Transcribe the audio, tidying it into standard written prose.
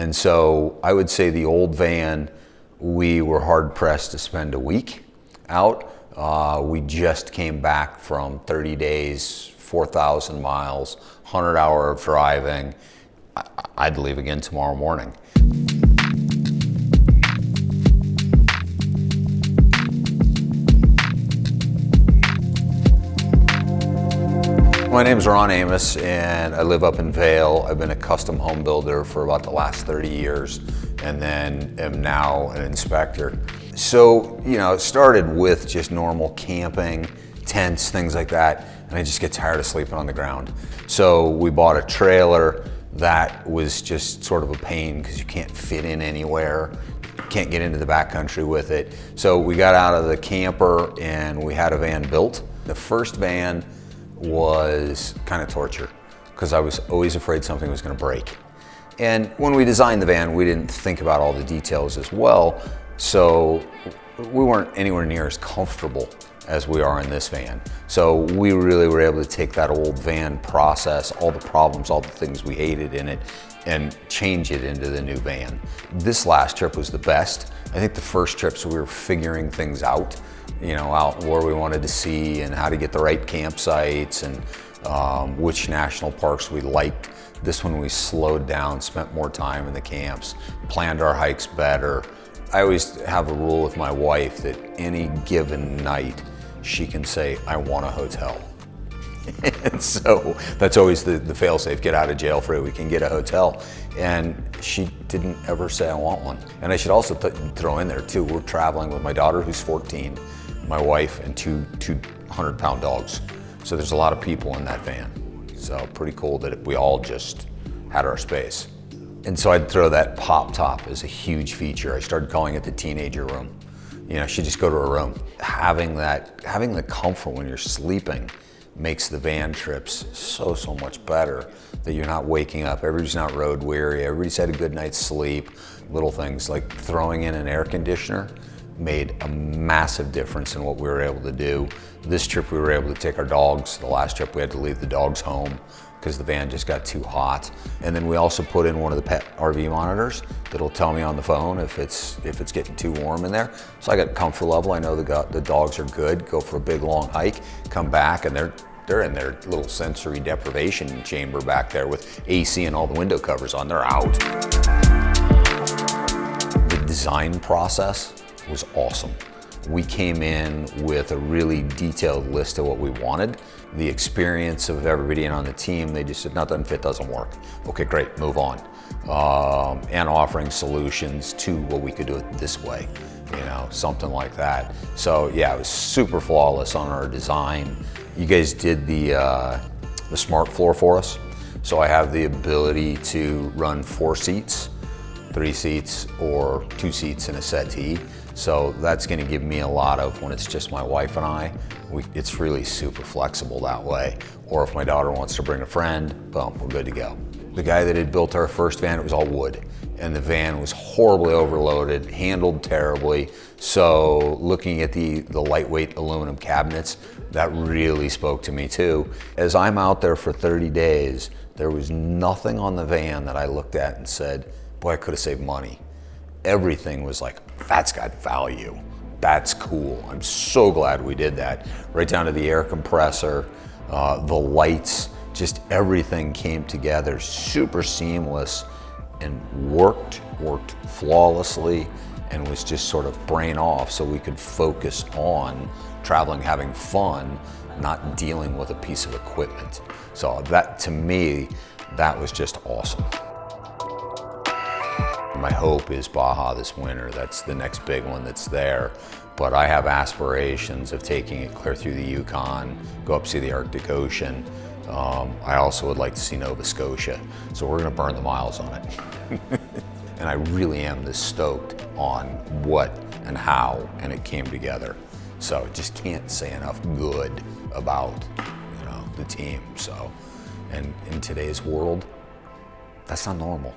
And so I would say the old van, we were hard pressed to spend a week out. We just came back from 30 days, 4,000 miles, 100-hour of driving. I'd leave again tomorrow morning. My name's Ron Amass, and I live up in Vail. I've been a custom home builder for about the last 30 years, and then am now an inspector. So, it started with just normal camping, tents, things like that, and I just get tired of sleeping on the ground. So we bought a trailer that was just sort of a pain because you can't fit in anywhere, can't get into the backcountry with it. So we got out of the camper and we had a van built. The first van was kind of torture because I was always afraid something was going to break. And when we designed the van, we didn't think about all the details as well, so we weren't anywhere near as comfortable as we are in this van. So we really were able to take that old van process, all the problems, all the things we hated in it, and change it into the new van. This last trip was the best. I think the first trips we were figuring things out, out where we wanted to see and how to get the right campsites and which national parks we liked. This one we slowed down, spent more time in the camps, planned our hikes better. I always have a rule with my wife that any given night she can say, I want a hotel. And so that's always the fail-safe, get out of jail free, we can get a hotel. And she didn't ever say I want one. And I should also throw in there too, we're traveling with my daughter who's 14, my wife, and two 100-pound dogs. So there's a lot of people in that van. So pretty cool that we all just had our space. And so I'd throw that pop top as a huge feature. I started calling it the teenager room. She'd just go to her room. Having the comfort when you're sleeping makes the van trips so much better, that you're not waking up, everybody's not road weary, everybody's had a good night's sleep. Little things like throwing in an air conditioner made a massive difference in what we were able to do. This trip we were able to take our dogs. The last trip we had to leave the dogs home because the van just got too hot. And then we also put in one of the pet RV monitors that'll tell me on the phone if it's getting too warm in there. So I got comfort level. I know the dogs are good. Go for a big long hike, come back, and they're in their little sensory deprivation chamber back there with AC and all the window covers on. They're out. The design process was awesome. We came in with a really detailed list of what we wanted. The experience of everybody in on the team, they just said, that doesn't fit, doesn't work. Okay, great, move on. And offering solutions to what we could do it this way, something like that. So yeah, it was super flawless on our design. You guys did the smart floor for us. So I have the ability to run 4 seats, 3 seats, or 2 seats in a settee. So that's gonna give me a lot of, when it's just my wife and I, it's really super flexible that way. Or if my daughter wants to bring a friend, boom, we're good to go. The guy that had built our first van, it was all wood. And the van was horribly overloaded, handled terribly. So looking at the lightweight aluminum cabinets, that really spoke to me too. As I'm out there for 30 days, there was nothing on the van that I looked at and said, boy, I could have saved money. Everything was like, that's got value. That's cool. I'm so glad we did that. Right down to the air compressor, the lights, just everything came together super seamless and worked flawlessly, and was just sort of brain off so we could focus on traveling, having fun, not dealing with a piece of equipment. So that, to me, that was just awesome. My hope is Baja this winter. That's the next big one that's there. But I have aspirations of taking it clear through the Yukon, go up see the Arctic Ocean. I also would like to see Nova Scotia. So we're gonna burn the miles on it. And I really am this stoked on what and how, and it came together. So just can't say enough good about the team. So, and in today's world, that's not normal.